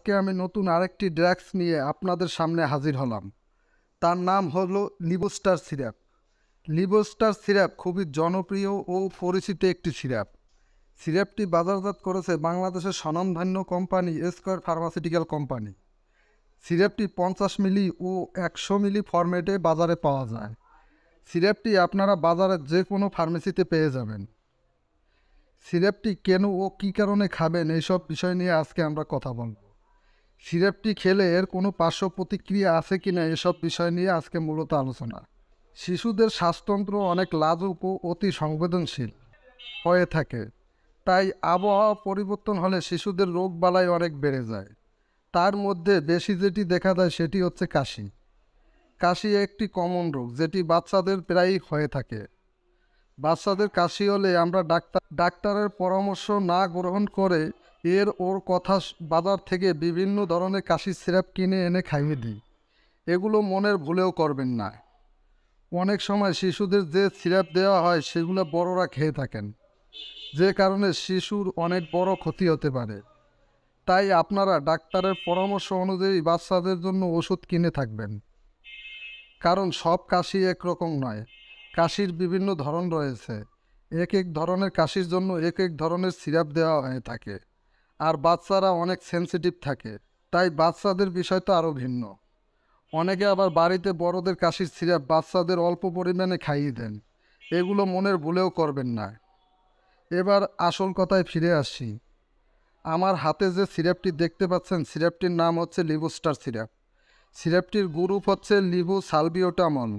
আজকে আমি নতুন আরেকটি ড্রাগস নিয়ে আপনাদের সামনে হাজির হলাম। তার নাম হলো লিবোস্টার সিরাপ। লিবোস্টার সিরাপ খুবই জনপ্রিয় ও পরিচিত একটি সিরাপ। সিরাপটি বাজারজাত করেছে বাংলাদেশের স্বনামধন্য কোম্পানি স্কয়ার ফার্মাসিউটিক্যাল কোম্পানি। সিরাপটি 50 মিলি ও 100 মিলি ফরম্যাটে বাজারে পাওয়া যায়। সিরাপটি আপনারা বাজারের যে কোনো ফার্মেসিতে পেয়ে যাবেন। সিরাপটি কেন ও কী কারণে খাবেন এইসব বিষয় নিয়ে আজকে আমরা কথা বলব। সিরাপটি খেলে এর কোনো পার্শ্ব প্রতিক্রিয়া আছে কি না এসব বিষয় নিয়ে আজকে মূলত আলোচনা। শিশুদের শ্বাসতন্ত্র অনেক লাজুক ও অতি সংবেদনশীল হয়ে থাকে, তাই আবহাওয়া পরিবর্তন হলে শিশুদের রোগবালাই অনেক বেড়ে যায়। তার মধ্যে বেশি যেটি দেখা যায় সেটি হচ্ছে কাশি। কাশি একটি কমন রোগ যেটি বাচ্চাদের প্রায়ই হয়ে থাকে। বাচ্চাদের কাশি হলে আমরা ডাক্তারের পরামর্শ না গ্রহণ করে ওর কথা বাজার থেকে বিভিন্ন ধরনের কাশির সিরাপ কিনে এনে খাইয়ে দিই। এগুলো মনের ভুলেও করবেন না। অনেক সময় শিশুদের যে সিরাপ দেওয়া হয় সেগুলো বড়রা খেয়ে থাকেন, যে কারণে শিশুর অনেক বড় ক্ষতি হতে পারে। তাই আপনারা ডাক্তারের পরামর্শ অনুযায়ী বাচ্চাদের জন্য ওষুধ কিনে থাকবেন, কারণ সব কাশি একরকম নয়। কাশির বিভিন্ন ধরন রয়েছে। এক এক ধরনের কাশির জন্য এক এক ধরনের সিরাপ দেওয়া হয়ে থাকে। আর বাচ্চারা অনেক সেনসিটিভ থাকে, তাই বাচ্চাদের বিষয় তো আরও ভিন্ন। অনেকে আবার বাড়িতে বড়দের কাশির সিরাপ বাচ্চাদের অল্প পরিমাণে খাইয়ে দেন। এগুলো মনের ভুলেও করবেন না। এবার আসল কথায় ফিরে আসি। আমার হাতে যে সিরাপটি দেখতে পাচ্ছেন, সিরাপটির নাম হচ্ছে লিবোস্টার সিরাপ। সিরাপটির গ্রুপ হচ্ছে লিবু সালবিউটামল।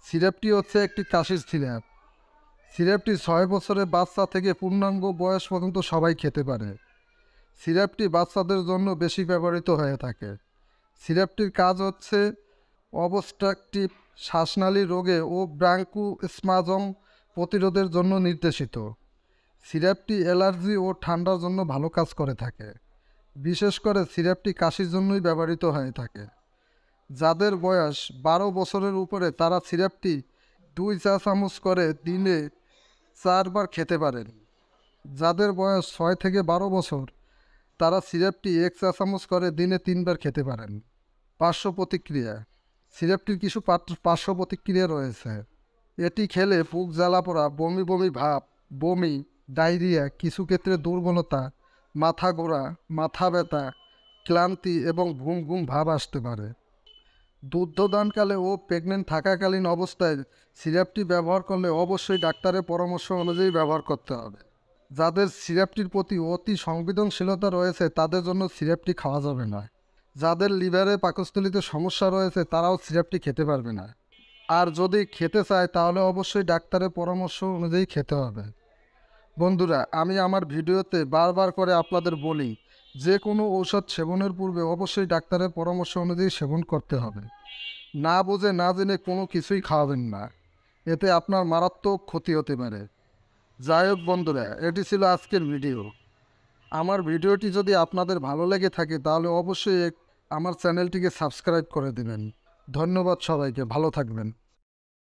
সিরাপটি হচ্ছে একটি কাশির সিরাপ। সিরাপটি 6 বছরের বাচ্চা থেকে পূর্ণাঙ্গ বয়স পর্যন্ত সবাই খেতে পারে। সিরাপটি বাচ্চাদের জন্য বেশি ব্যবহৃত হয়ে থাকে। সিরাপটির কাজ হচ্ছে অবস্ট্রাকটিভ শ্বাসনালী রোগে ও ব্রঙ্কোস্পাজম প্রতিরোধের জন্য নির্দেশিত। সিরাপটি অ্যালার্জি ও ঠান্ডার জন্য ভালো কাজ করে থাকে। বিশেষ করে সিরাপটি কাশির জন্যই ব্যবহৃত হয়ে থাকে। যাদের বয়স 12 বছরের উপরে তারা সিরাপটি 2 চা চামচ করে দিনে 4 বার খেতে পারেন। যাদের বয়স 6 থেকে 12 বছর তারা সিরাপটি 1 চা চামচ করে দিনে 3 বার খেতে পারেন। পার্শ্ব প্রতিক্রিয়া। সিরাপটির কিছু পার্শ্ব প্রতিক্রিয়া রয়েছে। এটি খেলে বুক জ্বালাপোড়া, বমি বমি ভাব, বমি, ডায়রিয়া, কিছু ক্ষেত্রে দুর্বলতা, মাথা ঘোরা, মাথা ব্যথা, ক্লান্তি এবং ঘুম ঘুম ভাব আসতে পারে। দুগ্ধদানকালে ও প্রেগনেন্ট থাকাকালীন অবস্থায় সিরাপটি ব্যবহার করলে অবশ্যই ডাক্তারের পরামর্শ অনুযায়ী ব্যবহার করতে হবে। যাদের সিরাপটির প্রতি অতি সংবেদনশীলতা রয়েছে তাদের জন্য সিরাপটি খাওয়া যাবে না। যাদের লিভারে পাকস্থলীতে সমস্যা রয়েছে তারাও সিরাপটি খেতে পারবে না। আর যদি খেতে চায় তাহলে অবশ্যই ডাক্তারের পরামর্শ অনুযায়ী খেতে হবে। বন্ধুরা, আমি আমার ভিডিওতে বারবার করে আপনাদের বলি, যে কোনো ঔষধ সেবনের পূর্বে অবশ্যই ডাক্তারের পরামর্শ অনুযায়ী সেবন করতে হবে। না বুঝে না জেনে কোনো কিছুই খাওয়াবেন না, এতে আপনার মারাত্মক ক্ষতি হতে পারে। যাই হোক বন্ধুরা, এটি ছিল আজকের ভিডিও। আমার ভিডিওটি যদি আপনাদের ভালো লেগে থাকে তাহলে অবশ্যই আমার চ্যানেলটিকে সাবস্ক্রাইব করে দেবেন। ধন্যবাদ সবাইকে, ভালো থাকবেন।